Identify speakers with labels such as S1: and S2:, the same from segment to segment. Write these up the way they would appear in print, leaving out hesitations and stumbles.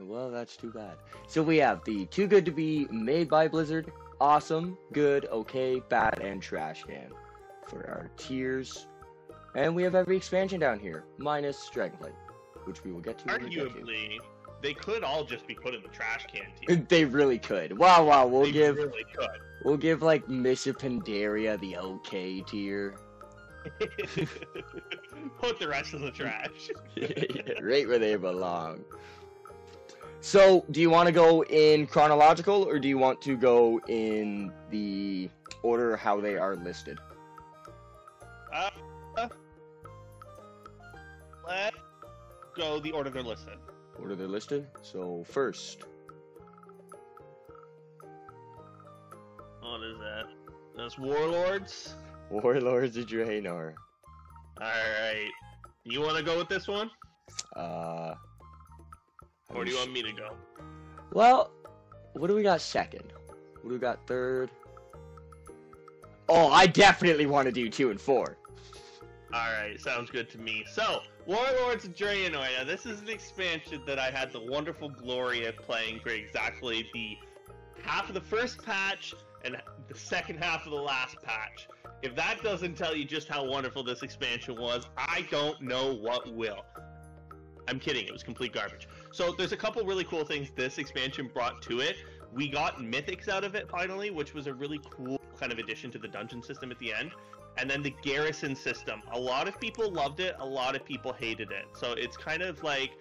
S1: Well, that's too bad. So we have the too good to be made by Blizzard, awesome, good, okay, bad, and trash can for our tiers. And we have every expansion down here, minus Dragonflight, which we will get to when we get to.
S2: Arguably, they could all just be put in the trash can tier.
S1: They really could. Wow,
S2: They really could.
S1: We'll give like Miss Pandaria the okay tier.
S2: Put the rest of the trash.
S1: Right where they belong. So, do you want to go in chronological, or do you want to go in the order how they are listed?
S2: Let's go the order they're listed.
S1: Order they're listed? So, first.
S2: What is that? That's Warlords?
S1: Warlords of Draenor.
S2: Alright. You want to go with this one?
S1: Or
S2: Or do you want me to go?
S1: Well, what do we got second? What do we got third? Oh, I definitely want to do 2 and 4.
S2: Alright, sounds good to me. So, Warlords of Draenor. Now, this is an expansion that I had the wonderful glory of playing for exactly the half of the first patch and the second half of the last patch. If that doesn't tell you just how wonderful this expansion was, I don't know what will. I'm kidding, it was complete garbage. So there's a couple really cool things this expansion brought to it. We got mythics out of it finally, which was a really cool kind of addition to the dungeon system at the end. And then the garrison system. A lot of people loved it, a lot of people hated it. So it's kind of like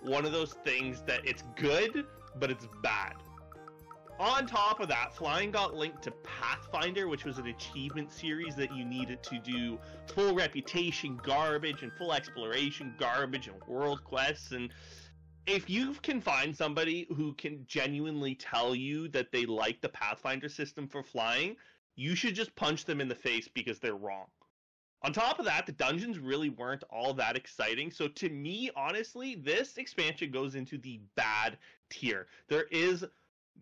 S2: one of those things that it's good, but it's bad. On top of that, flying got linked to Pathfinder, which was an achievement series that you needed to do full reputation garbage and full exploration garbage and world quests. And if you can find somebody who can genuinely tell you that they like the Pathfinder system for flying, you should just punch them in the face because they're wrong. On top of that, the dungeons really weren't all that exciting. So to me, honestly, this expansion goes into the bad tier. There is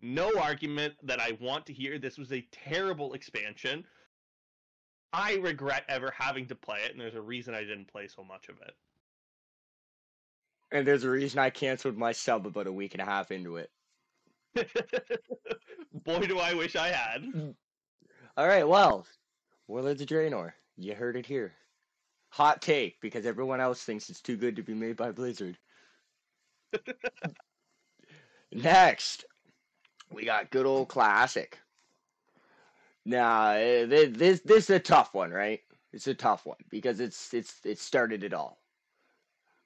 S2: no argument that I want to hear this was a terrible expansion. I regret ever having to play it, and there's a reason I didn't play so much of it.
S1: And there's a reason I canceled my sub about a week and a half into it.
S2: Boy, do I wish I had.
S1: Alright, well, Warlords of Draenor. You heard it here. Hot take, because everyone else thinks it's too good to be made by Blizzard. Next, we got good old classic. Now, this is a tough one, right? It's a tough one because it started it all.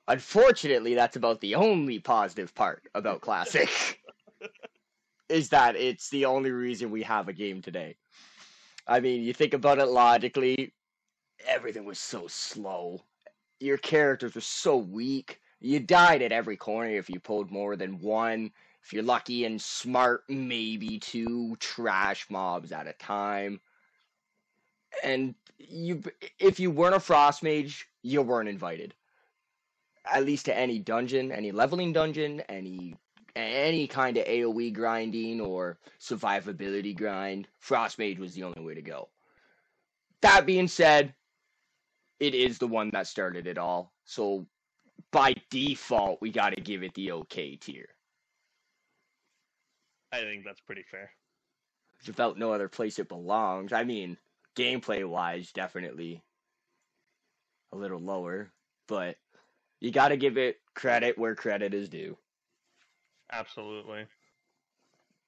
S1: Unfortunately, that's about the only positive part about classic. Is that it's the only reason we have a game today. I mean, you think about it logically, everything was so slow. Your characters were so weak. You died at every corner if you pulled more than one. If you're lucky and smart, maybe 2 trash mobs at a time. And if you weren't a frost mage, you weren't invited. At least to any dungeon, any leveling dungeon, any kind of AoE grinding or survivability grind. Frost mage was the only way to go. That being said, it is the one that started it all. So by default, we got to give it the okay tier.
S2: I think that's pretty fair.
S1: It's about no other place it belongs. I mean, gameplay-wise, definitely a little lower, but you got to give it credit where credit is due.
S2: Absolutely.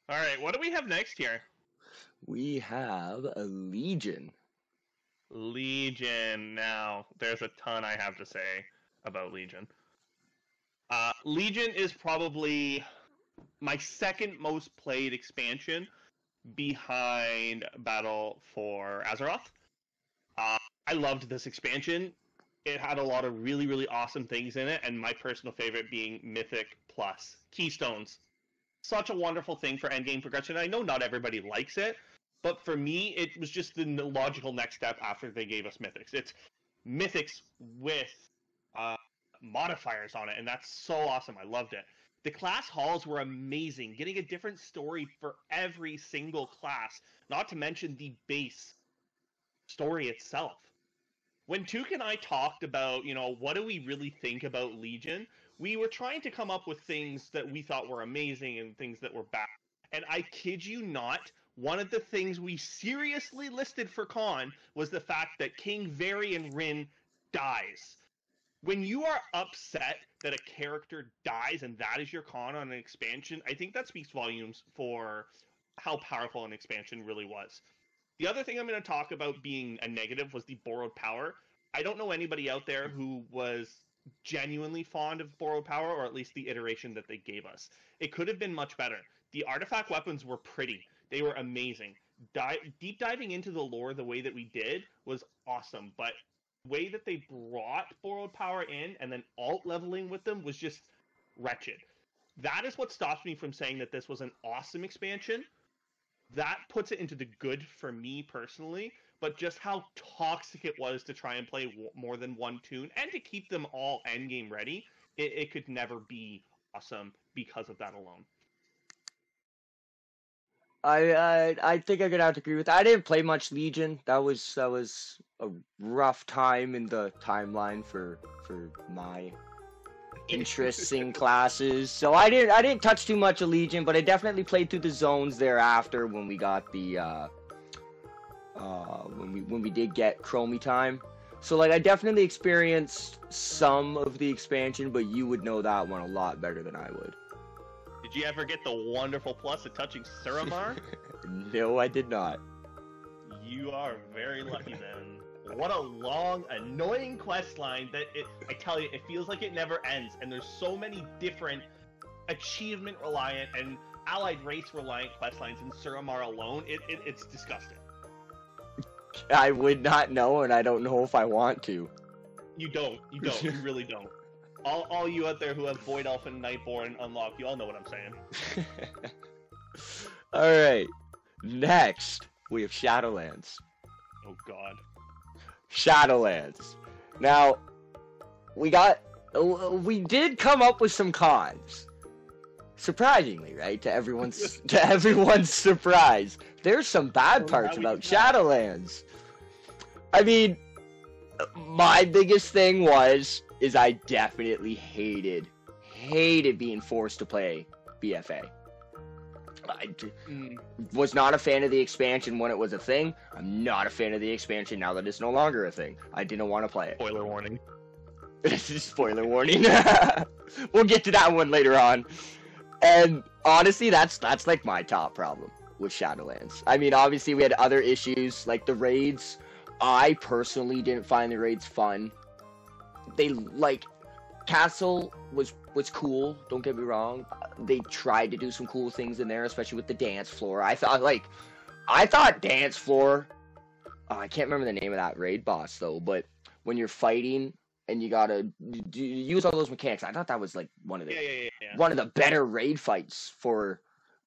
S2: All right, what do we have next here?
S1: We have a Legion.
S2: Legion. Now, there's a ton I have to say about Legion. Legion is probably my second most played expansion behind Battle for Azeroth. I loved this expansion. It had a lot of really, really awesome things in it, and my personal favorite being Mythic Plus. Keystones. Such a wonderful thing for endgame progression. I know not everybody likes it, but for me, it was just the logical next step after they gave us Mythics. It's Mythics with modifiers on it, and that's so awesome. I loved it. The class halls were amazing, getting a different story for every single class, not to mention the base story itself. When Tuke and I talked about, what do we really think about Legion, we were trying to come up with things that we thought were amazing and things that were bad. And I kid you not, one of the things we seriously listed for con was the fact that King Varian Rin dies. When you are upset that a character dies and that is your con on an expansion, I think that speaks volumes for how powerful an expansion really was. The other thing I'm going to talk about being a negative was the borrowed power. I don't know anybody out there who was genuinely fond of borrowed power, or at least the iteration that they gave us. It could have been much better. The artifact weapons were pretty. They were amazing. Deep diving into the lore the way that we did was awesome, but the way that they brought borrowed power in and then alt leveling with them was just wretched. That is what stops me from saying that this was an awesome expansion. That puts it into the good for me personally, but just how toxic it was to try and play more than one toon and to keep them all endgame ready, it could never be awesome because of that alone.
S1: I think I'm gonna have to agree with that. I didn't play much Legion. That was a rough time in the timeline for my interesting classes. So I didn't touch too much of Legion, but I definitely played through the zones thereafter when we got the when we did get Chromie time. So like I definitely experienced some of the expansion, but you would know that one a lot better than I would.
S2: Did you ever get the wonderful plus of touching Suramar?
S1: No, I did not.
S2: You are very lucky then. What a long, annoying quest line that I tell you, it feels like it never ends. And there's so many different achievement reliant and allied race reliant quest lines in Suramar alone. It's disgusting.
S1: I would not know, and I don't know if I want to.
S2: You don't. You really don't. All you out there who have Void Elf and Nightborn unlocked, you all know what I'm saying.
S1: Alright. Next, we have Shadowlands.
S2: Oh god.
S1: Shadowlands. Now, we did come up with some cons. Surprisingly, right? To everyone's surprise. There's some bad parts about Shadowlands. I mean, my biggest thing is I definitely hated being forced to play BFA. I was not a fan of the expansion when it was a thing. I'm not a fan of the expansion now that it's no longer a thing. I didn't want to play it.
S2: Spoiler warning.
S1: Spoiler warning. We'll get to that one later on. And honestly, that's like my top problem with Shadowlands. I mean, obviously we had other issues like the raids. I personally didn't find the raids fun. They like Castle was cool, don't get me wrong. They tried to do some cool things in there, especially with the dance floor. I thought dance floor, I can't remember the name of that raid boss though, but when you're fighting and you gotta use all those mechanics, I thought that was like one of the better raid fights for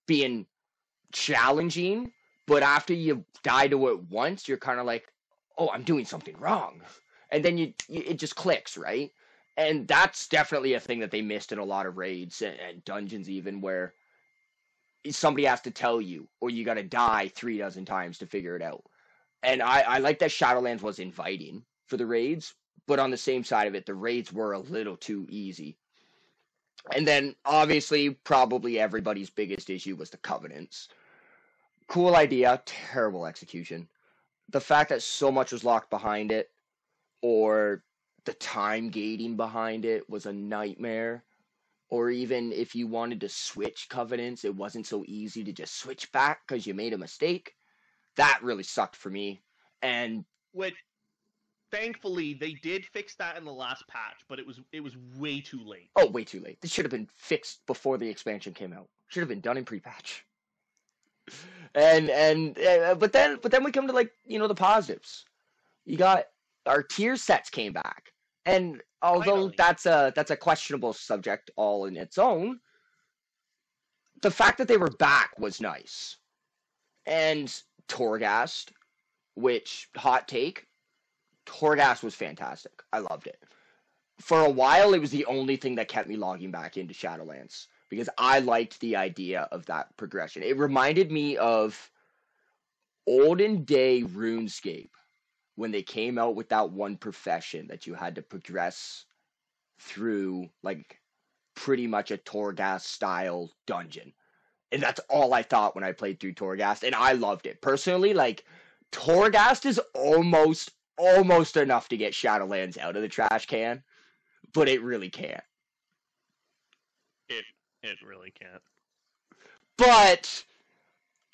S1: being challenging. But after you die to it once, you're kind of like, oh, I'm doing something wrong, and then it just clicks, right? And that's definitely a thing that they missed in a lot of raids and dungeons, even where somebody has to tell you, or you got to die 3 dozen times to figure it out. And I like that Shadowlands was inviting for the raids, but on the same side of it, the raids were a little too easy. And then, obviously, probably everybody's biggest issue was the Covenants. Cool idea, terrible execution. The fact that so much was locked behind it, or the time gating behind it was a nightmare. Or even if you wanted to switch Covenants, it wasn't so easy to just switch back because you made a mistake. That really sucked for me. And
S2: thankfully they did fix that in the last patch, but it was way too late.
S1: Oh, way too late. This should have been fixed before the expansion came out. Should have been done in pre-patch. But then we come to the positives. You got our tier sets came back, and although that's a questionable subject all in its own, the fact that they were back was nice. And Torghast, which hot take, Torghast was fantastic. I loved it. For a while, it was the only thing that kept me logging back into Shadowlands because I liked the idea of that progression. It reminded me of olden day RuneScape when they came out with that one profession that you had to progress through, like pretty much a Torghast style dungeon. And that's all I thought when I played through Torghast, and I loved it. Personally, like, Torghast is almost enough to get Shadowlands out of the trash can, but it really can't.
S2: It really can't.
S1: But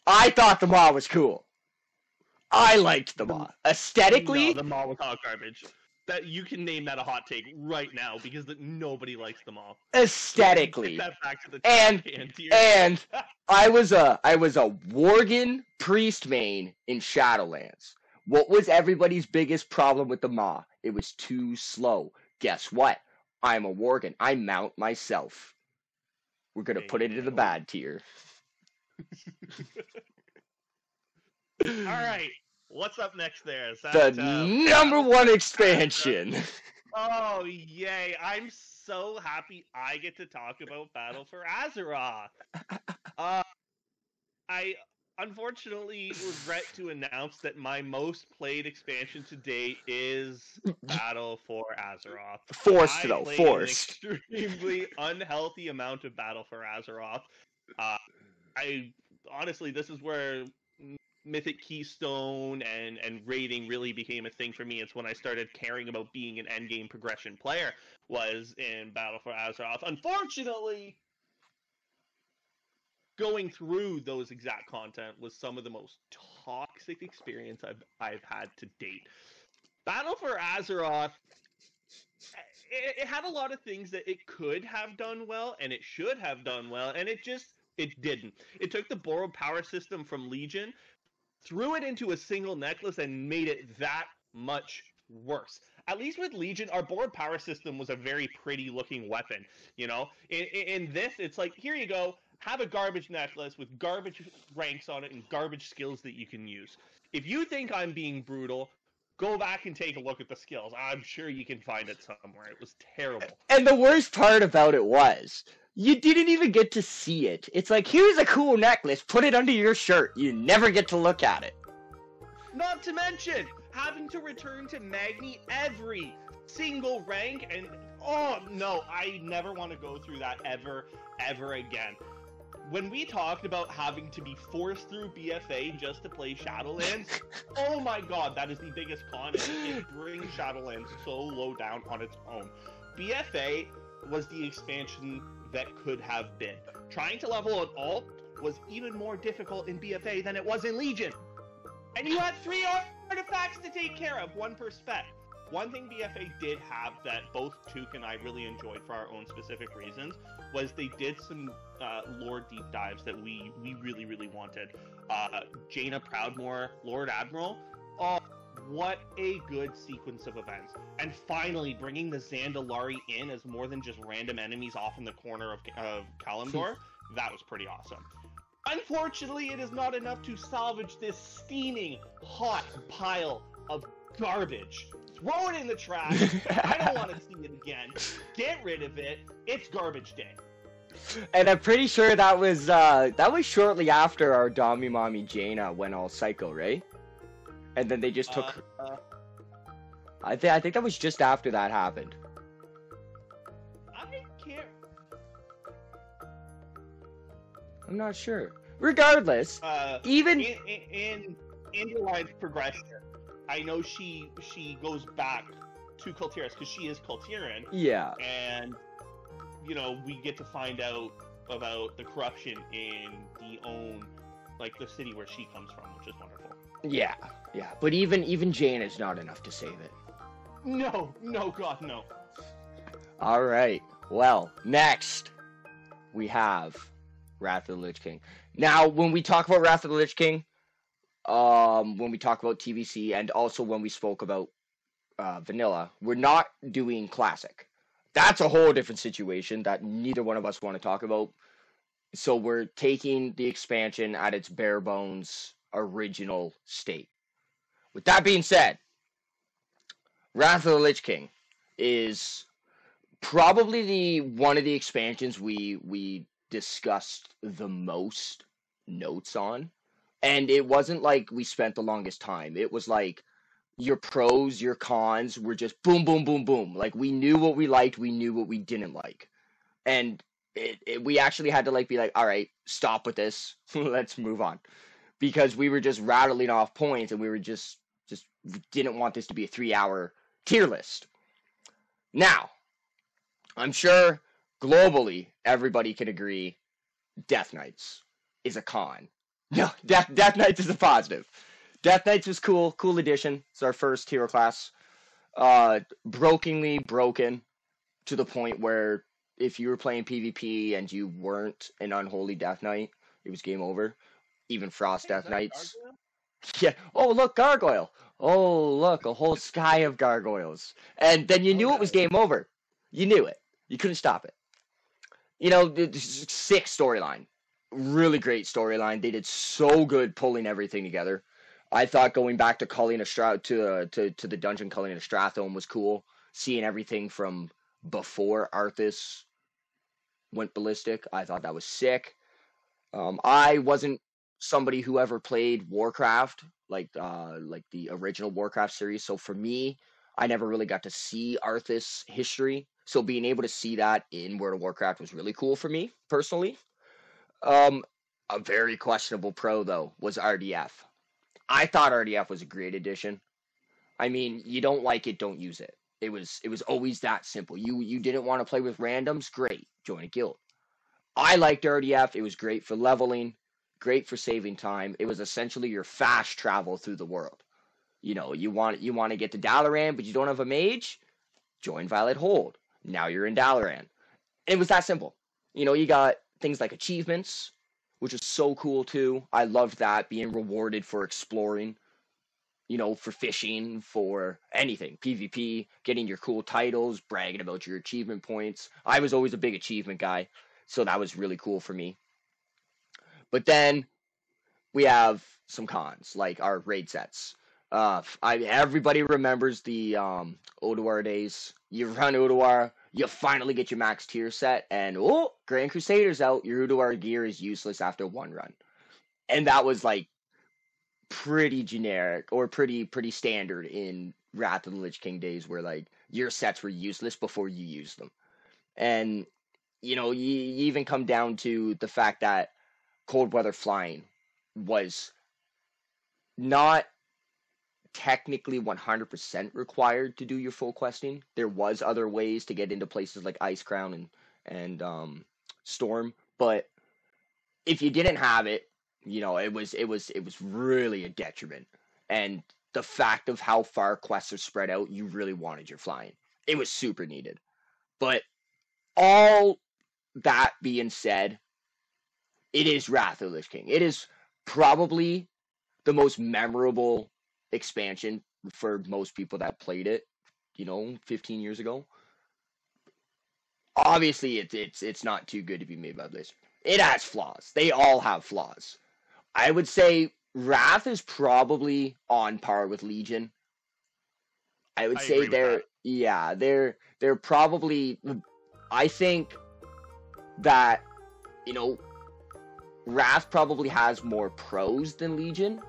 S1: I thought the Maw was cool. I liked the Maw. Aesthetically,
S2: No, the Maw was hot garbage. That you can name that a hot take right now because nobody likes the Maw.
S1: aesthetically,
S2: Get that back to the
S1: and
S2: can, dear.
S1: and I was a Worgen priest main in Shadowlands. What was everybody's biggest problem with the Maw? It was too slow. Guess what? I'm a Worgen. I mount myself. We're gonna put it in the bad tier.
S2: All right, what's up next there? Is
S1: The number one expansion.
S2: Oh, yay. I'm so happy I get to talk about Battle for Azeroth. I unfortunately regret to announce that my most played expansion to date is Battle for Azeroth.
S1: Forced,
S2: I
S1: though.
S2: played
S1: Forced.
S2: an extremely unhealthy amount of Battle for Azeroth. Honestly, this is where Mythic Keystone and raiding really became a thing for me. It's when I started caring about being an endgame progression player, was in Battle for Azeroth. Unfortunately, going through those exact content was some of the most toxic experience I've had to date. Battle for Azeroth, it had a lot of things that it could have done well, and it should have done well, and it didn't. It took the borrowed power system from Legion, threw it into a single necklace, and made it that much worse. At least with Legion, our borrowed power system was a very pretty looking weapon. You know, in this, it's like, here you go, have a garbage necklace with garbage ranks on it and garbage skills that you can use. If you think I'm being brutal, go back and take a look at the skills. I'm sure you can find it somewhere. It was terrible.
S1: And the worst part about it was, you didn't even get to see it. It's like, here's a cool necklace, put it under your shirt. You never get to look at it.
S2: Not to mention having to return to Magni every single rank, and oh no, I never want to go through that ever again. When we talked about having to be forced through BFA just to play Shadowlands, oh my god, that is the biggest con. It brings Shadowlands so low down on its own. BFA was the expansion that could have been. Trying to level an alt was even more difficult in BFA than it was in Legion. And you had 3 artifacts to take care of, 1 per spec. One thing BFA did have that both Took and I really enjoyed for our own specific reasons was they did some lore deep dives that we really wanted. Jaina Proudmoore, Lord Admiral. Oh, what a good sequence of events. And finally, bringing the Zandalari in as more than just random enemies off in the corner of Kalimdor, that was pretty awesome. Unfortunately, it is not enough to salvage this steaming, hot pile of garbage. Throw it in the trash. I don't want to see it again. Get rid of it. It's garbage day.
S1: And I'm pretty sure that was shortly after our Dami Mommy Jaina went all psycho, right? And then they just took. I think that was just after that happened.
S2: I can't.
S1: I'm not sure. Regardless, even
S2: in Line's progression, I know she goes back to Kultiras because she is Kultiran.
S1: Yeah.
S2: And you know, we get to find out about the corruption in the city where she comes from, which is wonderful.
S1: Yeah. But even Jane is not enough to save it.
S2: No, God, no.
S1: All right. Well, next we have Wrath of the Lich King. Now, when we talk about Wrath of the Lich King, when we talk about TBC, and also when we spoke about Vanilla, we're not doing Classic. That's a whole different situation that neither one of us want to talk about. So we're taking the expansion at its bare bones original state. With that being said, Wrath of the Lich King is probably one of the expansions we discussed the most notes on. And it wasn't like we spent the longest time. It was like your pros, your cons were just boom, boom, boom, boom. Like, we knew what we liked, we knew what we didn't like. and we actually had to like be like, all right, stop with this, let's move on, because we were just rattling off points, and we were just didn't want this to be a 3 hour tier list. Now, I'm sure globally everybody can agree Death Knights is a con. No, Death Knights is a positive. Death Knights was cool addition. It's our first hero class. Brokenly broken to the point where if you were playing PvP and you weren't an unholy Death Knight, it was game over. Even Frost Death Knights. Yeah. Oh, look, gargoyle. Oh, look, a whole sky of gargoyles. And then you knew it was game over. You knew it. You couldn't stop it. You know, sick storyline. Really great storyline. They did so good pulling everything together. I thought going back to Culling to the dungeon Culling of Strathome was cool. Seeing everything from before Arthas went ballistic, I thought that was sick. I wasn't somebody who ever played Warcraft, like the original Warcraft series. So for me, I never really got to see Arthas history. So being able to see that in World of Warcraft was really cool for me personally. A very questionable pro though was RDF. I thought RDF was a great addition. I mean, you don't like it, don't use it. It was always that simple. You didn't want to play with randoms, great, join a guild. I liked RDF. It was great for leveling, great for saving time. It was essentially your fast travel through the world. You know, you want to get to Dalaran, but you don't have a mage, join Violet Hold. Now you're in Dalaran. It was that simple. You know, you got things like achievements, which is so cool too. I loved that, being rewarded for exploring, you know, for fishing, for anything. PvP, getting your cool titles, bragging about your achievement points. I was always a big achievement guy, so that was really cool for me. But then we have some cons, like our raid sets. Everybody remembers the Oduar days. You run Oduar, you finally get your max tier set, and oh, Grand Crusader's out. Your Oduar gear is useless after one run. And that was like pretty generic or pretty standard in Wrath of the Lich King days, where like your sets were useless before you used them. And you know, you even come down to the fact that cold weather flying was not technically 100% required to do your full questing. There was other ways to get into places like Ice Crown and Storm, but if you didn't have it, you know, it was really a detriment. And the fact of how far quests are spread out, you really wanted your flying. It was super needed. But all that being said, it is Wrath of the Lich King. It is probably the most memorable expansion for most people that played it, you know, 15 years ago. Obviously, it's not too good to be made by Blizzard. It has flaws. They all have flaws. I would say Wrath is probably on par with Legion. I would say they're probably. I think that, you know, Wrath probably has more pros than Legion,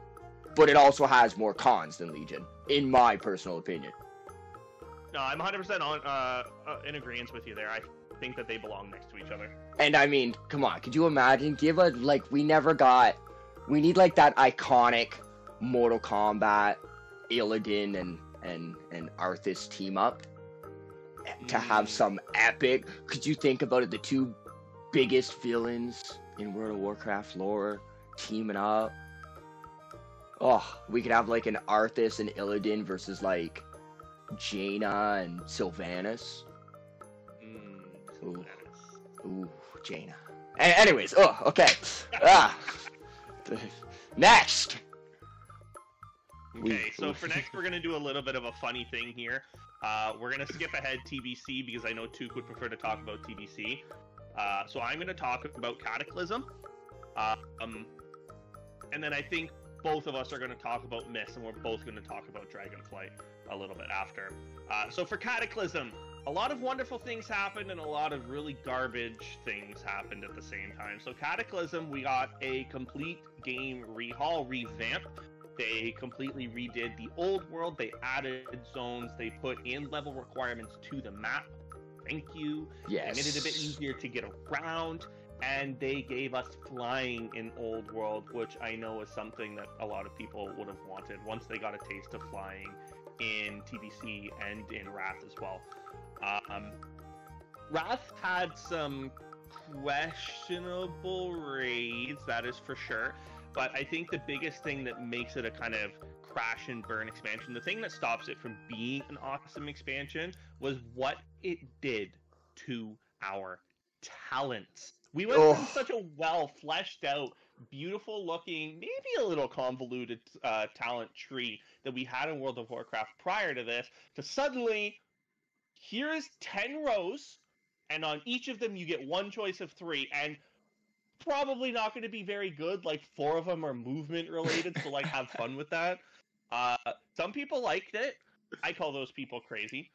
S1: but it also has more cons than Legion, in my personal opinion.
S2: No, I'm 100% in agreement with you there. I think that they belong next to each other.
S1: And I mean, come on, could you imagine? We need like that iconic Mortal Kombat, Illidan and Arthas team up to have some epic. Could you think about it? The two biggest villains in World of Warcraft lore teaming up. Oh, we could have like an Arthas and Illidan versus like Jaina and Sylvanas. Ooh, Jaina. Anyways, okay. Next.
S2: Okay, so for next, we're gonna do a little bit of a funny thing here. We're gonna skip ahead TBC because I know Tuke would prefer to talk about TBC. So I'm gonna talk about Cataclysm. And then I think both of us are going to talk about Mist, and we're both going to talk about Dragonflight a little bit after. So for Cataclysm, a lot of wonderful things happened, and a lot of really garbage things happened at the same time. So Cataclysm, we got a complete game revamp. They completely redid the old world. They added zones. They put in level requirements to the map. thank you.
S1: Yes.
S2: They made it a bit easier to get around, and they gave us flying in Old World, which I know is something that a lot of people would have wanted once they got a taste of flying in TBC and in Wrath as well. Wrath had some questionable raids, that is for sure. But I think the biggest thing that makes it a kind of crash and burn expansion, the thing that stops it from being an awesome expansion, was what it did to our talents. We went from such a well fleshed out, beautiful looking, maybe a little convoluted talent tree that we had in World of Warcraft prior to this, to suddenly, here's 10 rows, and on each of them you get one choice of 3, and probably not going to be very good. Like 4 of them are movement related, so like have fun with that. Some people liked it. I call those people crazy.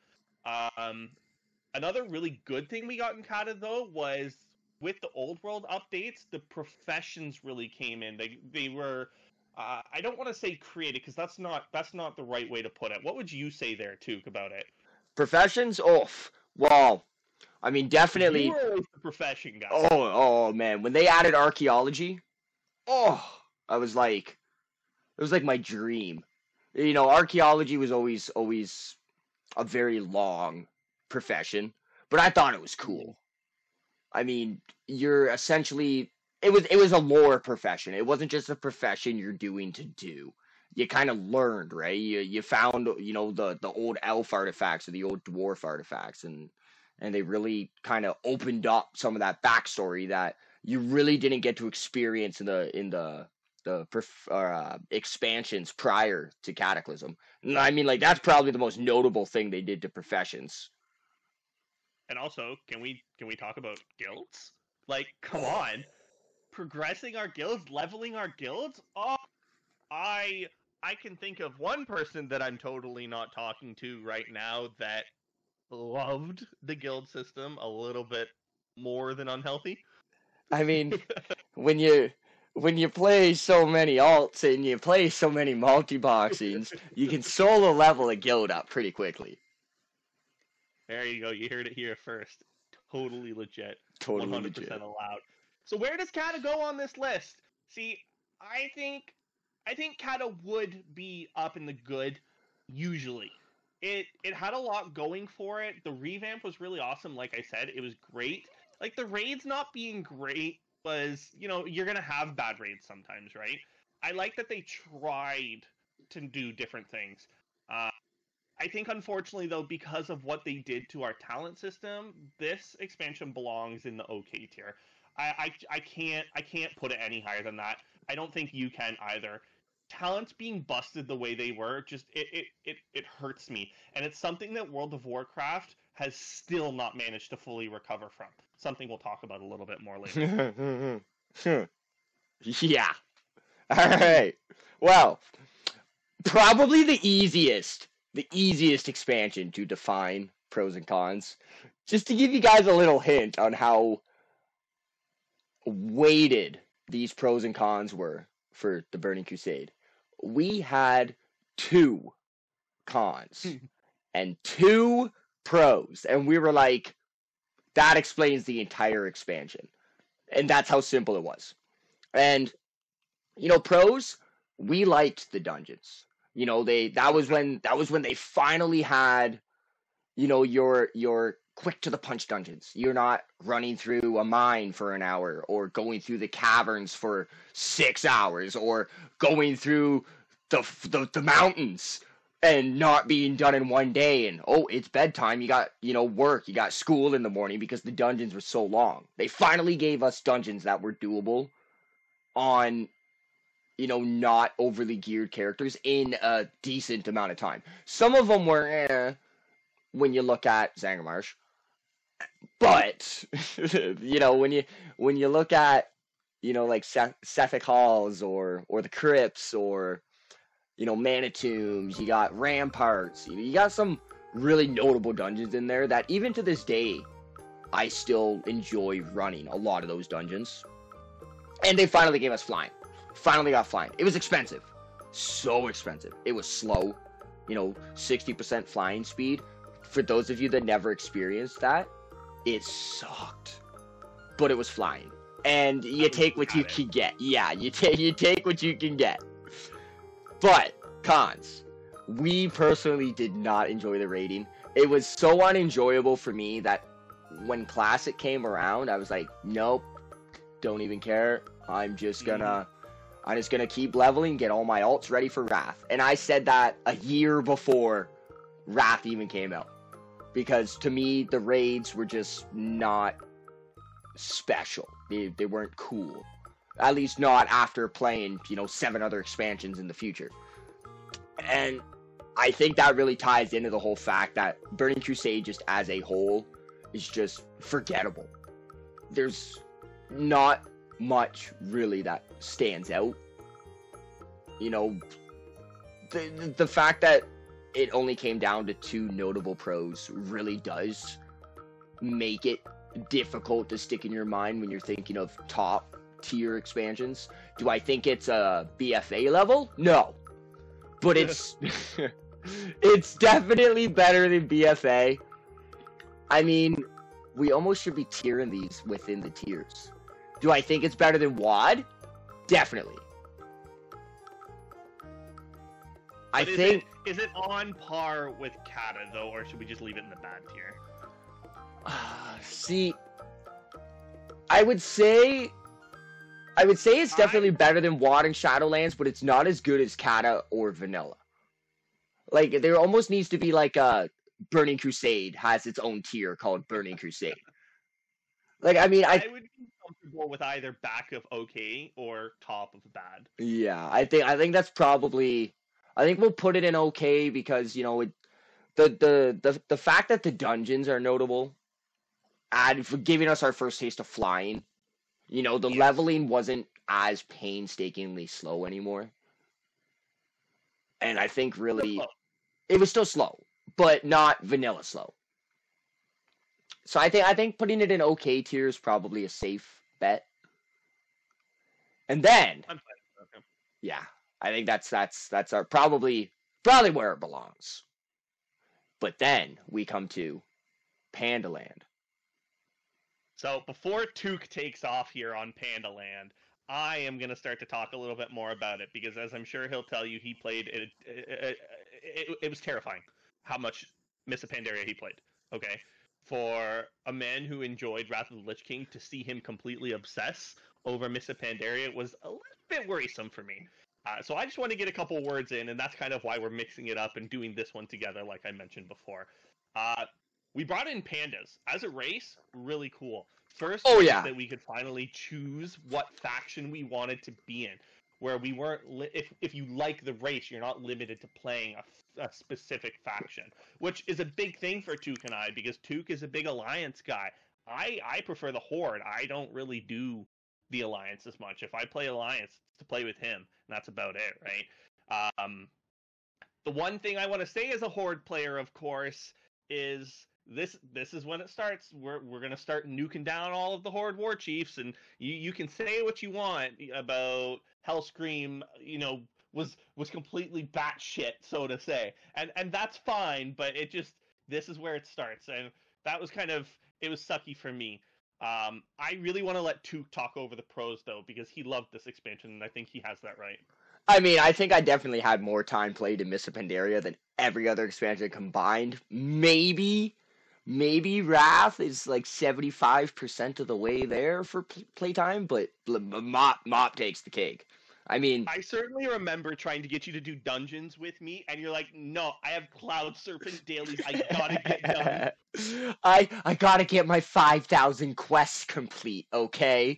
S2: Another really good thing we got in Kata though was with the Old World updates, the professions really came in. They were I don't want to say created because that's not the right way to put it. What would you say there, Took, about it?
S1: Professions? Oh, well, I mean, definitely.
S2: You were always the profession guy.
S1: Oh man, when they added archaeology, it was like my dream. You know, archaeology was always a very long profession, but I thought it was cool. I mean, you're essentially it was a lore profession. It wasn't just a profession you're doing to do. You kind of learned, right? You found, the old elf artifacts or the old dwarf artifacts, and they really kind of opened up some of that backstory that you really didn't get to experience in the expansions prior to Cataclysm. I mean, like, that's probably the most notable thing they did to professions.
S2: And also, can we talk about guilds? Like, come on, progressing our guilds, leveling our guilds. Oh, I can think of one person that I'm totally not talking to right now that loved the guild system a little bit more than unhealthy.
S1: I mean, when you play so many alts and you play so many multi-boxings, you can solo level a guild up pretty quickly.
S2: There you go. You heard it here first. Totally legit.
S1: Totally
S2: 100%
S1: legit.
S2: allowed. So where does Kata go on this list? See, I think Kata would be up in the good usually. It had a lot going for it. The revamp was really awesome. Like I said, it was great. Like, the raids not being great was, you're going to have bad raids sometimes, right? I like that they tried to do different things. I think, unfortunately, though, because of what they did to our talent system, this expansion belongs in the OK tier. I can't put it any higher than that. I don't think you can either. Talents being busted the way they were, just it hurts me, and it's something that World of Warcraft has still not managed to fully recover from. Something we'll talk about a little bit more later.
S1: Yeah. All right. Well, probably the easiest expansion to define pros and cons. Just to give you guys a little hint on how weighted these pros and cons were for the Burning Crusade. We had 2 cons and 2 pros, and we were like, that explains the entire expansion. And that's how simple it was. And pros, we liked the dungeons. That was when they finally had, your quick to the punch dungeons. You're not running through a mine for an hour, or going through the caverns for 6 hours, or going through the mountains and not being done in one day. And it's bedtime. You got work. You got school in the morning because the dungeons were so long. They finally gave us dungeons that were doable on not overly geared characters in a decent amount of time. Some of them were when you look at Zangarmarsh. But when you look at like Sethek Halls or the Crypts or Mana Tombs, you got Ramparts, you got some really notable dungeons in there that even to this day I still enjoy running a lot of those dungeons. And they finally gave us flying. Finally got flying. It was expensive. So expensive. It was slow. 60% flying speed. For those of you that never experienced that, it sucked, but it was flying. And you
S2: At least
S1: take what you
S2: had it.
S1: can get. Yeah, you take what you can get. But cons. We personally did not enjoy the raiding. It was so unenjoyable for me that when Classic came around, I was like, nope, don't even care. I'm just gonna keep leveling, get all my alts ready for Wrath. And I said that a year before Wrath even came out. Because to me, the raids were just not special. They weren't cool. At least not after playing, 7 other expansions in the future. And I think that really ties into the whole fact that Burning Crusade just as a whole is just forgettable. There's not much really that stands out. The fact that it only came down to 2 notable pros really does make it difficult to stick in your mind when you're thinking of top tier expansions. Do I think it's a BFA level? No. But it's it's definitely better than BFA. I mean, we almost should be tiering these within the tiers. Do I think it's better than WoD? Definitely. I think...
S2: Is it on par with Kata, though, or should we just leave it in the bad tier?
S1: See, I would say it's definitely better than WoD and Shadowlands, but it's not as good as Kata or Vanilla. Like, there almost needs to be like a Burning Crusade has its own tier called Burning Crusade. Like, I mean,
S2: I would be comfortable with either back of okay or top of bad.
S1: Yeah, I think that's probably... I think we'll put it in okay because, the fact that the dungeons are notable, and for giving us our first taste of flying, the leveling wasn't as painstakingly slow anymore. And I think really, it was still slow, but not vanilla slow. So I think putting it in okay tier is probably a safe bet. And then,
S2: I'm fine with that.
S1: yeah, I think that's our probably where it belongs. But then we come to Pandaland.
S2: So before Took takes off here on Pandaland, I am going to start to talk a little bit more about it because, as I'm sure he'll tell you, he played it. It was terrifying how much Mists of Pandaria he played. Okay, for a man who enjoyed Wrath of the Lich King to see him completely obsess over Mists of Pandaria was a little bit worrisome for me. So I just want to get a couple words in, and that's kind of why we're mixing it up and doing this one together, like I mentioned before. We brought in pandas as a race, really cool. First, that we could finally choose what faction we wanted to be in, where we weren't. If you like the race, you're not limited to playing a specific faction, which is a big thing for Took and I because Took is a big alliance guy. I prefer the Horde. I don't really do the alliance as much. If I play alliance, it's to play with him, and that's about it, right? The one thing I want to say as a Horde player, of course, is this is when it starts. We're gonna start nuking down all of the Horde war chiefs, and you can say what you want about Hellscream, was completely batshit, so to say, and that's fine. But this is where it starts, and that was it was sucky for me. I really want to let Took talk over the pros though, because he loved this expansion, and I think he has that right.
S1: I mean, I think I definitely had more time played in Mists of Pandaria than every other expansion combined. Maybe Wrath is like 75% of the way there for playtime, but Mop takes the cake. I mean,
S2: I certainly remember trying to get you to do dungeons with me, and you're like, no, I have Cloud Serpent dailies I gotta get done.
S1: I gotta get my 5,000 quests complete, okay?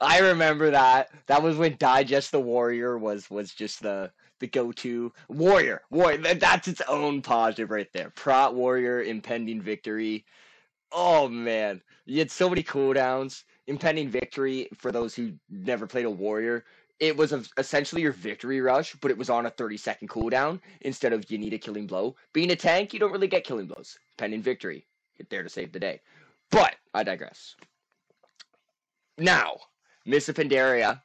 S1: I remember that. That was when Digest the Warrior was just the go-to. Warrior. That's its own positive right there. Prot Warrior, Impending Victory. Oh, man. You had so many cooldowns. Impending Victory, for those who never played a Warrior, it was essentially your victory rush, but it was on a 30-second cooldown instead of you need a killing blow. Being a tank, you don't really get killing blows. Impending Victory. You're there to save the day. But, I digress. Now, Mists of Pandaria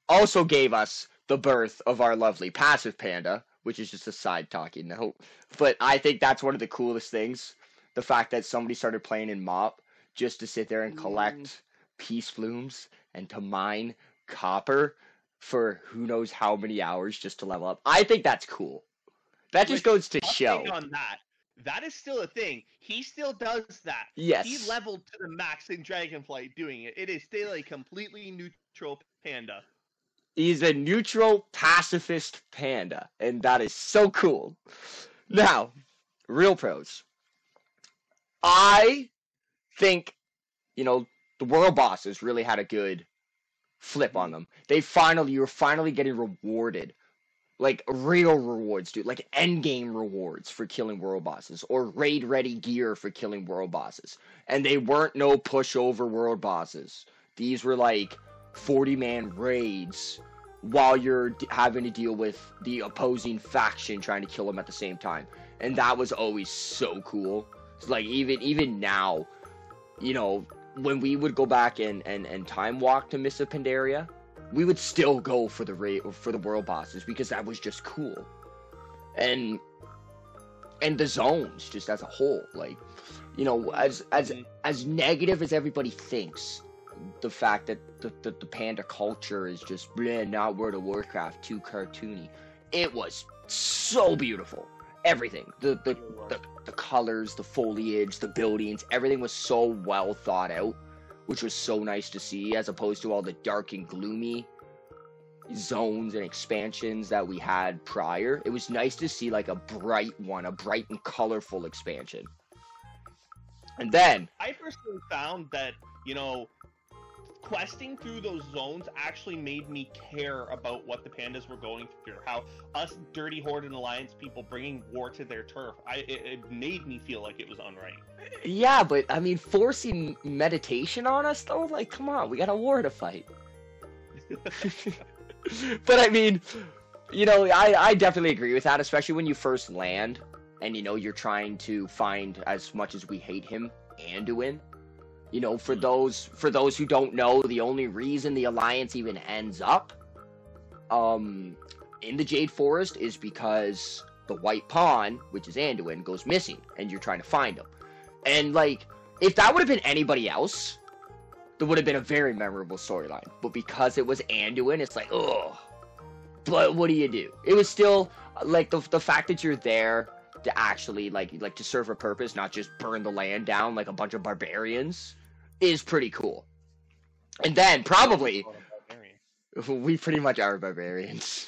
S1: also gave us the birth of our lovely passive panda, which is just a side talking note. But I think that's one of the coolest things. The fact that somebody started playing in MoP just to sit there and
S2: Mm,
S1: collect peace blooms and to mine copper for who knows how many hours just to level up. I think that's cool. That just
S2: which
S1: goes to
S2: update
S1: show.
S2: on that. That is still a thing. He still does that. He
S1: Yes,
S2: leveled to the max in Dragonflight doing it. It is still a completely neutral panda.
S1: he's a neutral pacifist panda, and that is so cool. Now, real pros. I think, the world bosses really had a good flip on
S2: Mm-hmm.
S1: them. You were finally getting rewarded, like real rewards, dude, like end game rewards for killing world bosses, or raid ready gear for killing world bosses. And they weren't no pushover world bosses. These were like 40-man raids while you're having to deal with the opposing faction trying to kill them at the same time. And that was always so cool. It's like even now, when we would go back and time walk to Mists of Pandaria, we would still go for the world bosses because that was just cool. And the zones just as a whole, like, as negative as everybody thinks, the fact that the panda culture is just not World of Warcraft, too cartoony. It was so beautiful. Everything, the colors, the foliage, the buildings, everything was so well thought out, which was so nice to see, as opposed to all the dark and gloomy zones and expansions that we had prior. It was nice to see like a bright and colorful expansion. And then,
S2: I personally found that, questing through those zones actually made me care about what the pandas were going through. How us dirty Horde and Alliance people bringing war to their turf, it made me feel like it was unright.
S1: yeah, but I mean, forcing meditation on us though, like, come on, we got a war to fight. But I mean, I definitely agree with that, especially when you first land and you're trying to find, as much as we hate him, Anduin. For those who don't know, the only reason the Alliance even ends up in the Jade Forest is because the White Pawn, which is Anduin, goes missing, and you're trying to find him. And like, if that would have been anybody else, there would have been a very memorable storyline. But because it was Anduin, it's like, ugh. But what do you do? It was still like the fact that you're there to actually like to serve a purpose, not just burn the land down like a bunch of barbarians, is pretty cool. And then probably we pretty much are barbarians.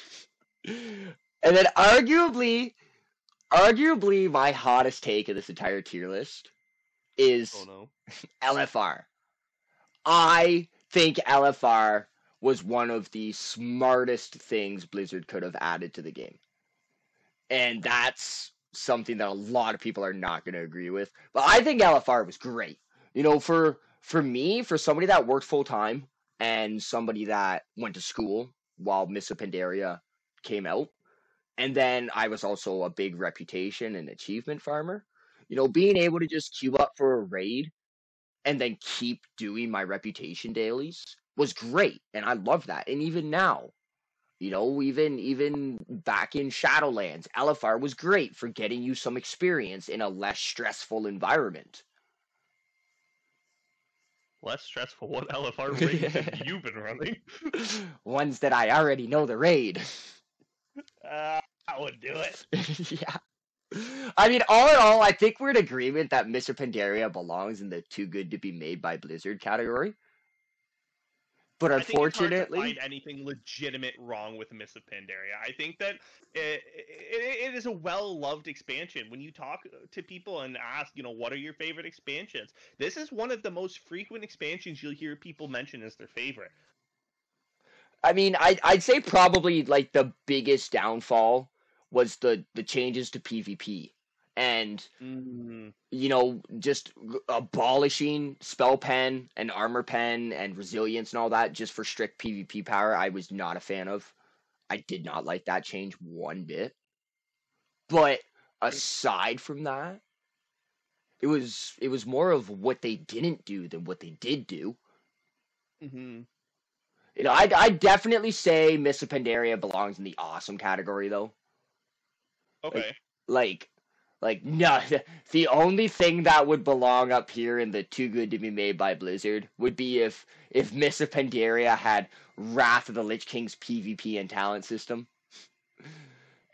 S1: And then arguably my hottest take of this entire tier list is
S2: Oh no.
S1: LFR. I think LFR was one of the smartest things Blizzard could have added to the game. And that's something that a lot of people are not going to agree with. But I think LFR was great. For me, for somebody that worked full time and somebody that went to school while Mists of Pandaria came out, and then I was also a big reputation and achievement farmer. Being able to just queue up for a raid and then keep doing my reputation dailies was great, and I love that. And even now, even back in Shadowlands, LFR was great for getting you some experience in a less stressful environment.
S2: Less stressful. What LFR raids have you been running?
S1: Ones that I already know the raid.
S2: I would do it.
S1: Yeah. I mean, all in all, I think we're in agreement that Mr. Pandaria belongs in the too good to be made by Blizzard category. But
S2: I think it's hard to
S1: unfortunately,
S2: find anything legitimate wrong with Mists of Pandaria. I think that it is a well-loved expansion. When you talk to people and ask, what are your favorite expansions? This is one of the most frequent expansions you'll hear people mention as their favorite.
S1: I mean, I'd say probably like the biggest downfall was the changes to PvP. And just abolishing spell pen and armor pen and resilience and all that just for strict PvP power, I was not a fan of. I did not like that change one bit. But aside from that, it was more of what they didn't do than what they did do.
S2: Mm-hmm.
S1: I definitely say Mists of Pandaria belongs in the awesome category though.
S2: Okay.
S1: Like Like, no, the only thing that would belong up here in the Too Good to Be Made by Blizzard would be if Mists of Pandaria had Wrath of the Lich King's PvP and talent system.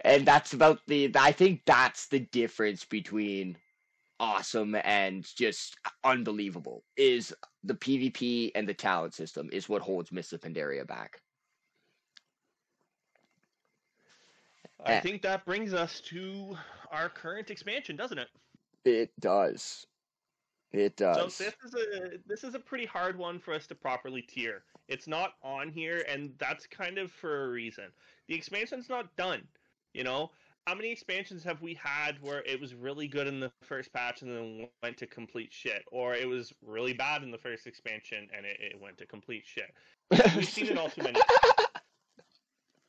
S1: And that's about I think that's the difference between awesome and just unbelievable, is the PvP and the talent system is what holds Mists of Pandaria back.
S2: I think that brings us to our current expansion, doesn't it?
S1: It does. It does.
S2: So this is a pretty hard one for us to properly tier. It's not on here, and that's kind of for a reason. The expansion's not done. You know, how many expansions have we had where it was really good in the first patch and then went to complete shit, or it was really bad in the first expansion and it went to complete shit? We've seen it all too many.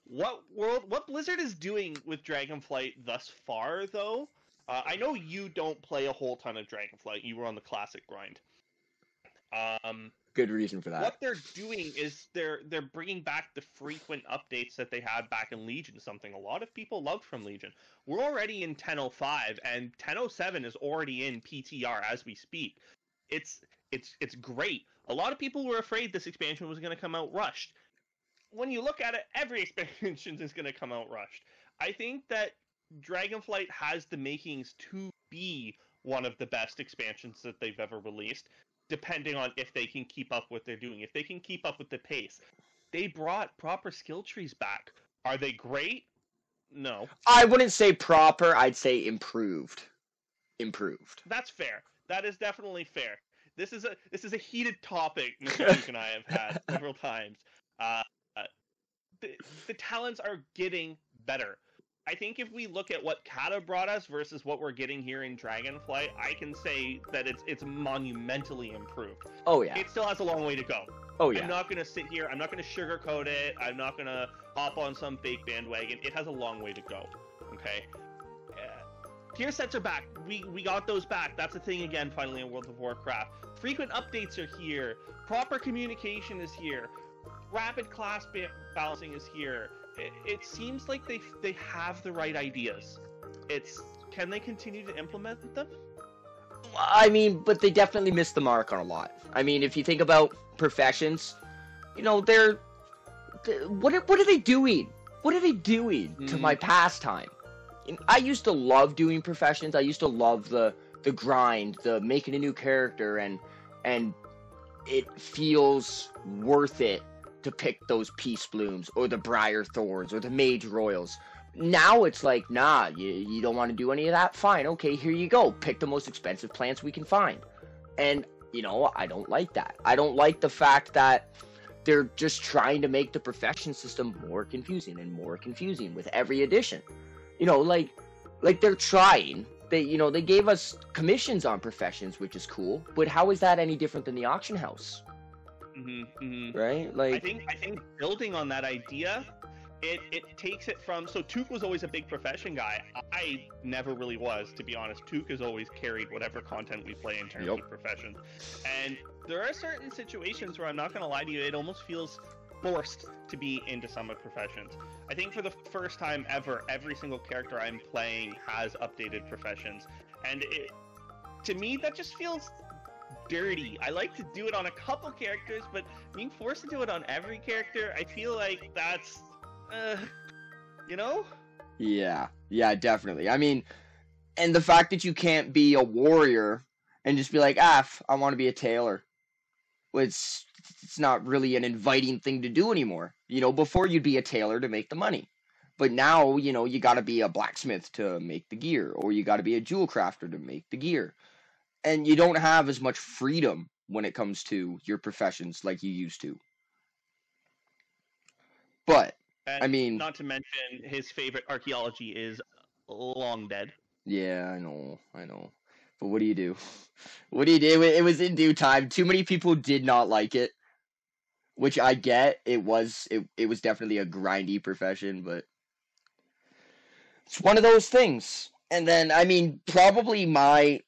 S2: What Blizzard is doing with Dragonflight thus far, though, I know you don't play a whole ton of Dragonflight. You were on the classic grind.
S1: Good reason for that.
S2: What they're doing is they're bringing back the frequent updates that they had back in Legion, something a lot of people loved from Legion. We're already in 10.05, and 10.07 is already in PTR as we speak. It's great. A lot of people were afraid this expansion was going to come out rushed. When you look at it, every expansion is going to come out rushed. I think that Dragonflight has the makings to be one of the best expansions that they've ever released, depending on if they can keep up what they're doing, if they can keep up with the pace. They brought proper skill trees back. Are they great? No.
S1: I wouldn't say proper, I'd say improved. Improved.
S2: That's fair. That is definitely fair. This is a heated topic Mr. Duke and I have had several times. The talents are getting better. I think if we look at what Kata brought us versus what we're getting here in Dragonflight, I can say that it's monumentally improved.
S1: Oh yeah.
S2: It still has a long way to go.
S1: Oh yeah.
S2: I'm not going to sit here, I'm not going to sugarcoat it, I'm not going to hop on some fake bandwagon. It has a long way to go. Okay? Tier sets are back. We got those back. That's a thing again finally in World of Warcraft. Frequent updates are here. Proper communication is here. Rapid class balancing is here. It seems like they have the right ideas. Can they continue to implement them?
S1: I mean, but they definitely missed the mark on a lot. I mean, if you think about professions, you know, what are they doing? What are they doing to my pastime? I used to love doing professions. I used to love the grind, the making a new character, and it feels worth it to pick those Peace Blooms or the Briar Thorns or the Mage Royals. Now it's like, nah, you don't want to do any of that? Fine, okay, here you go. Pick the most expensive plants we can find. And, you know, I don't like that. I don't like the fact that they're just trying to make the profession system more confusing and more confusing with every edition. You know, like they're trying. They gave us commissions on professions, which is cool. But how is that any different than the auction house? Right? Like,
S2: I think building on that idea, it takes it from, so Took was always a big profession guy. I never really was, to be honest. Took has always carried whatever content we play in terms of professions. And there are certain situations where, I'm not going to lie to you, it almost feels forced to be into some of professions. I think for the first time ever, every single character I'm playing has updated professions. And to me, that just feels dirty. I like to do it on a couple characters, but being forced to do it on every character, I feel like that's, you know?
S1: Yeah, definitely. I mean, and the fact that you can't be a warrior and just be like, I want to be a tailor. Well, it's not really an inviting thing to do anymore. You know, before you'd be a tailor to make the money. But now, you know, you got to be a blacksmith to make the gear, or you got to be a jewel crafter to make the gear. And you don't have as much freedom when it comes to your professions like you used to. But,
S2: and
S1: I mean...
S2: not to mention, his favorite archaeology is long dead.
S1: Yeah, I know. But what do you do? What do you do? It was in due time. Too many people did not like it. Which I get. It was definitely a grindy profession, but... it's one of those things. And then, I mean, probably my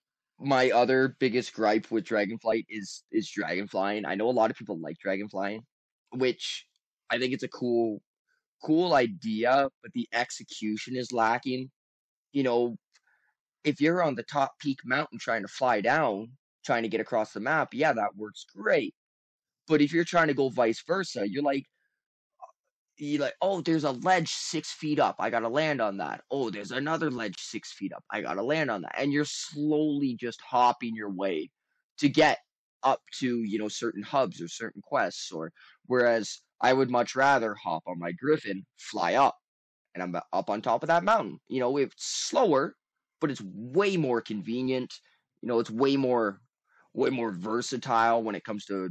S1: other biggest gripe with Dragonflight is Dragonflying. I know a lot of people like Dragonflying, which I think it's a cool idea, but the execution is lacking. You know, if you're on the top peak mountain trying to fly down, trying to get across the map, yeah, that works great. But if you're trying to go vice versa, you're like, oh, there's a ledge 6 feet up. I gotta land on that. Oh, there's another ledge 6 feet up. I gotta land on that. And you're slowly just hopping your way to get up to, certain hubs or certain quests. Or whereas I would much rather hop on my Griffin, fly up, and I'm up on top of that mountain. It's slower, but it's way more convenient. It's way more versatile when it comes to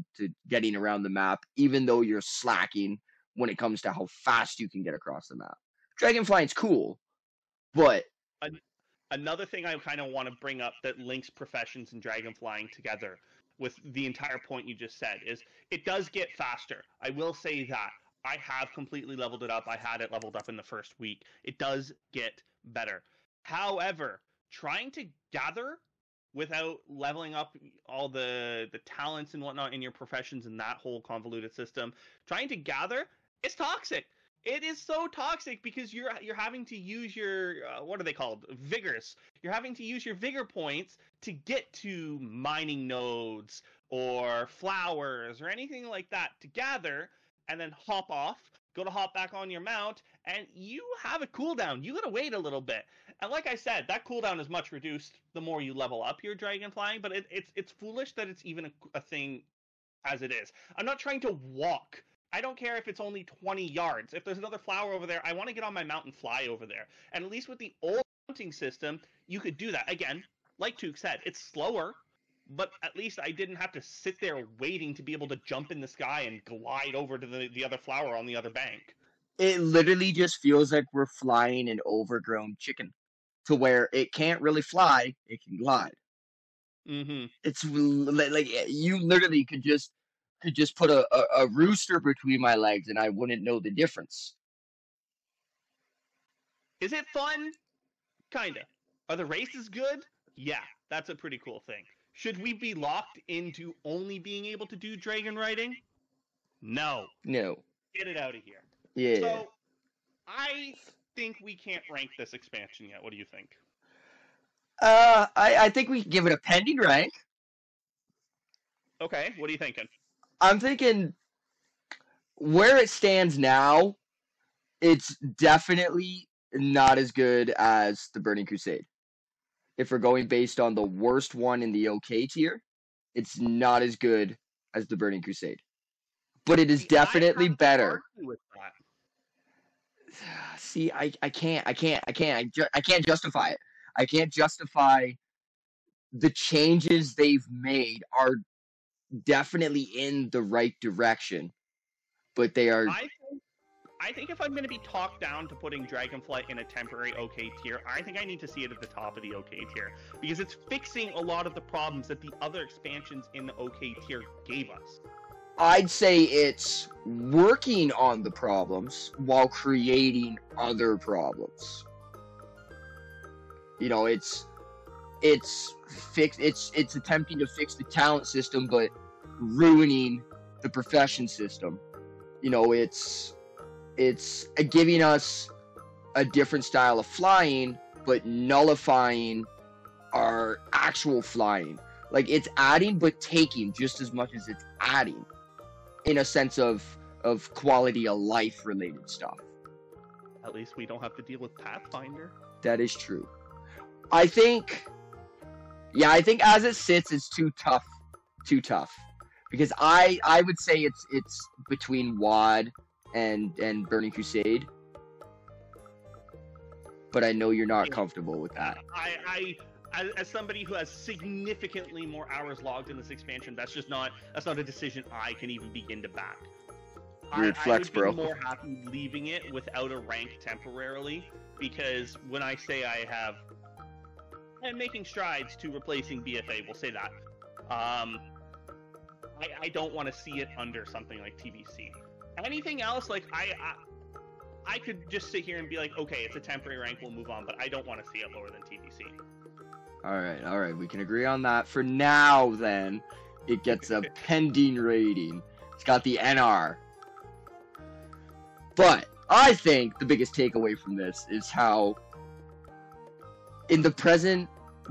S1: getting around the map, even though you're slacking when it comes to how fast you can get across the map. Dragonflying's cool, but
S2: another thing I kind of want to bring up that links professions and dragonflying together with the entire point you just said is it does get faster. I will say that. I have completely leveled it up. I had it leveled up in the first week. It does get better. However, trying to gather without leveling up all the talents and whatnot in your professions and that whole convoluted system, trying to gather, it's toxic. It is so toxic because you're having to use your what are they called? Vigors. You're having to use your vigor points to get to mining nodes or flowers or anything like that to gather, and then hop off, go to hop back on your mount, and you have a cooldown. You gotta wait a little bit. And like I said, that cooldown is much reduced the more you level up your dragon flying, but it's foolish that it's even a thing as it is. I'm not trying to walk. I don't care if it's only 20 yards. If there's another flower over there, I want to get on my mount and fly over there. And at least with the old mounting system, you could do that. Again, like Took said, it's slower, but at least I didn't have to sit there waiting to be able to jump in the sky and glide over to the other flower on the other bank.
S1: It literally just feels like we're flying an overgrown chicken to where it can't really fly, it can glide.
S2: Mm-hmm.
S1: It's like you literally could just put a rooster between my legs and I wouldn't know the difference.
S2: Is it fun? Kinda. Are the races good? Yeah, that's a pretty cool thing. Should we be locked into only being able to do dragon riding? No.
S1: No.
S2: Get it out of here.
S1: Yeah.
S2: So, I think we can't rank this expansion yet. What do you think?
S1: I think we can give it a pending rank.
S2: Okay, what are you thinking?
S1: I'm thinking where it stands now, it's definitely not as good as the Burning Crusade. If we're going based on the worst one in the OK tier, it's not as good as the Burning Crusade. But it is definitely better.
S2: With that.
S1: See, I can't justify it. I can't justify the changes they've made are definitely in the right direction, but they are.
S2: I think if I'm going to be talked down to putting Dragonflight in a temporary OK tier, I think I need to see it at the top of the OK tier because it's fixing a lot of the problems that the other expansions in the OK tier gave us.
S1: I'd say it's working on the problems while creating other problems. It's attempting to fix the talent system, but ruining the profession system. It's giving us a different style of flying, but nullifying our actual flying. Like, it's adding but taking just as much as it's adding, in a sense of quality of life related stuff.
S2: At least we don't have to deal with Pathfinder.
S1: That is true. I think as it sits, it's too tough. Because I would say it's between WoD and Burning Crusade. But I know you're not comfortable with that.
S2: As somebody who has significantly more hours logged in this expansion, that's not a decision I can even begin to back.
S1: Weird flex, bro.
S2: I would be more happy leaving it without a rank temporarily, because when I say I'm making strides to replacing BFA, we'll say that. I don't want to see it under something like TBC. Anything else, like I could just sit here and be like, okay, it's a temporary rank, we'll move on, but I don't want to see it lower than TBC.
S1: All right, we can agree on that. For now, then, it gets a pending rating. It's got the NR. But I think the biggest takeaway from this is how, in the present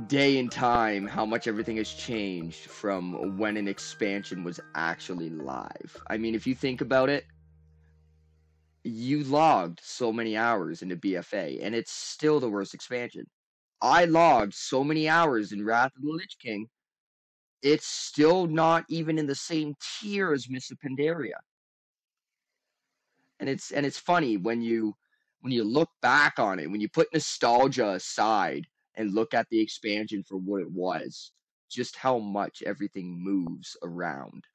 S1: day and time how much everything has changed from when an expansion was actually live. I mean, if you think about it, you logged so many hours into BFA, and it's still the worst expansion. I logged so many hours in Wrath of the Lich King, it's still not even in the same tier as Mists of Pandaria. And it's funny when you look back on it, when you put nostalgia aside and look at the expansion for what it was, just how much everything moves around.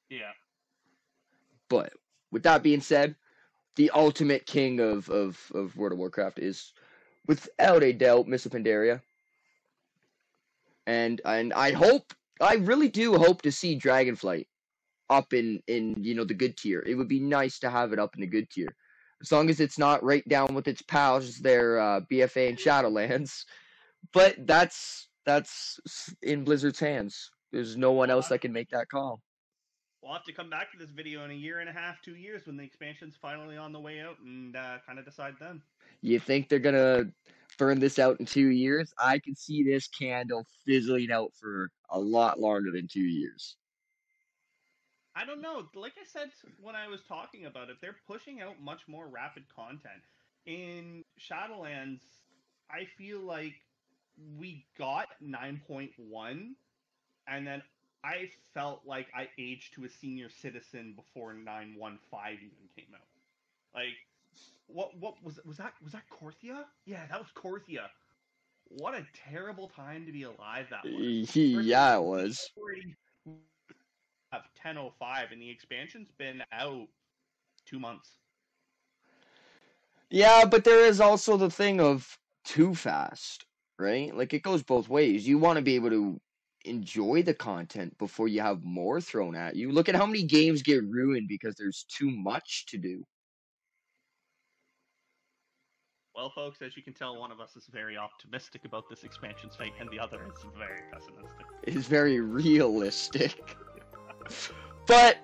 S2: Yeah.
S1: But with that being said, the ultimate king of World of Warcraft is without a doubt Mists of Pandaria. And I really do hope to see Dragonflight up in the good tier. It would be nice to have it up in the good tier, as long as it's not right down with its pals, their BFA and Shadowlands. But that's in Blizzard's hands. There's no one else that can make that call.
S2: We'll have to come back to this video in a year and a half, 2 years, when the expansion's finally on the way out, and kind of decide then.
S1: You think they're gonna burn this out in 2 years? I can see this candle fizzling out for a lot longer than 2 years.
S2: I don't know. Like I said when I was talking about it, they're pushing out much more rapid content. In Shadowlands, I feel like we got 9.1, and then I felt like I aged to a senior citizen before 9.15 even came out. Like, what was that? Was that Korthia? Yeah, that was Korthia. What a terrible time to be alive that was.
S1: Yeah, it was.
S2: Already have 10.05, and the expansion's been out 2 months.
S1: Yeah, but there is also the thing of too fast, right? Like it goes both ways. You want to be able to enjoy the content before you have more thrown at you. Look at how many games get ruined because there's too much to do.
S2: Well, folks, as you can tell, one of us is very optimistic about this expansion's fate, and the other is very pessimistic.
S1: It is very realistic. But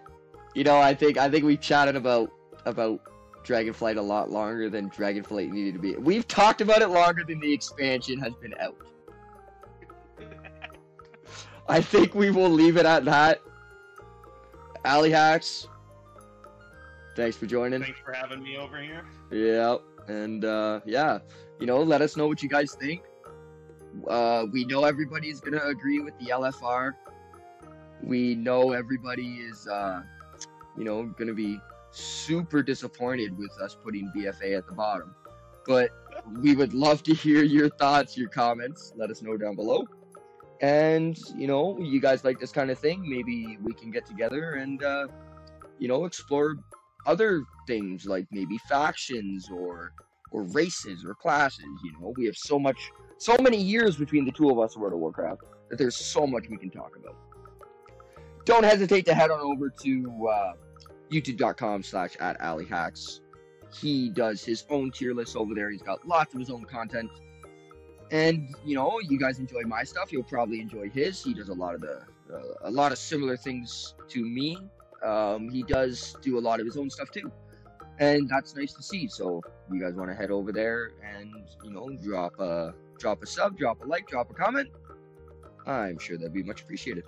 S1: I think we chatted about Dragonflight a lot longer than Dragonflight needed to be. We've talked about it longer than the expansion has been out. I think we will leave it at that. Alley Hacks, thanks for joining.
S2: Thanks for having me over here.
S1: Yeah, and let us know what you guys think. We know everybody's gonna agree with the LFR. We know everybody is gonna be super disappointed with us putting BFA at the bottom. But we would love to hear your thoughts, your comments. Let us know down below. And, you guys like this kind of thing, maybe we can get together and, explore other things like maybe factions or races or classes. We have so many years between the two of us in World of Warcraft that there's so much we can talk about. Don't hesitate to head on over to youtube.com/@alleyhacks. He does his own tier list over there. He's got lots of his own content. And, you guys enjoy my stuff, you'll probably enjoy his. He does a lot of similar things to me. He does do a lot of his own stuff too. And that's nice to see. So you guys want to head over there and, drop a sub, drop a like, drop a comment. I'm sure that'd be much appreciated.